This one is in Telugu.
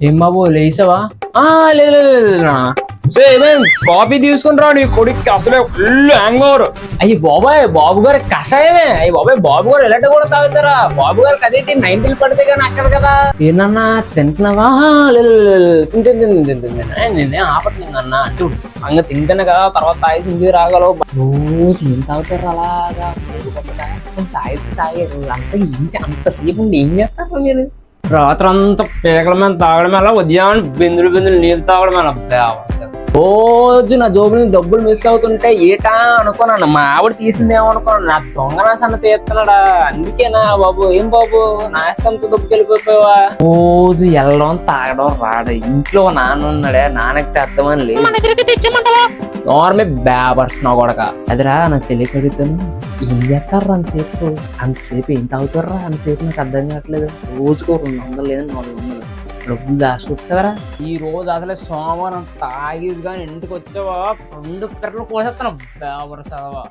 ఏం బాబు లేసావా? లేదు లేదు, లేదు నాన్న. ఏమేం కాఫీ తీసుకుని రా, నీ కొడుక్కి అసలే ఫుల్ హ్యాంగ్ ఓవర్. అయ్యి బాబాయ్, బాబు గారి కషాయమే. అయ్యి బాబాయ్, బాబు గారు ఎలాంటి కూడా తాగుతారా? బాబు గారికి అదేంటి 90 పడితే కానీ అక్కడ కదా. ఏనన్నా తింటున్నావా? లేదు నేనే ఆపట్లేదు అన్న. అంటే అంగ తింటాను కదా, తర్వాత తాగేసి ఇంటికి రాగలవు. రోజు ఏం తాగుతారు అలాగా? తాగారు అంతసేపు ఏం చేస్తారు మీరు? రాత్రి అంతా పీకల మీద తాగడం ఎలా, ఉదయాన్ని బిందులు నీళ్ళు తాగడం ఎలా? రోజు నా జోబు నుంచి డబ్బులు మిస్ అవుతుంటే ఏటా అనుకున్నాను. మా ఆవిడ తీసిందేమో అనుకున్నాను. నా దొంగనాసన్న తీస్తున్నాడా? అందుకేనా బాబు? ఏం బాబు నాస్తంత డబ్బుకి వెళ్ళిపోయావా? రోజు వెళ్ళడం తాగడం రాడు. ఇంట్లో నాన్న ఉన్నాడే, నాన్నకి అర్థమని లేదు. నార్మే బేబర్స్ నా కొడక. అదిరా నాకు తెలియకడుగుతాను. ఏం చేస్తారా అంతసేపు ఏం తాగుతారా అంతసేపు? నాకు అర్థం కావట్లేదు. రోజుకో 200 లేదా 400 డబ్బులు దాచుకోవచ్చు కదరా. ఈ రోజు అసలే సోమవారం తాగేసి కానీ ఇంటికి వచ్చావా 2 పిల్లలు కోసేస్తాను బేబర్స్ అదవా.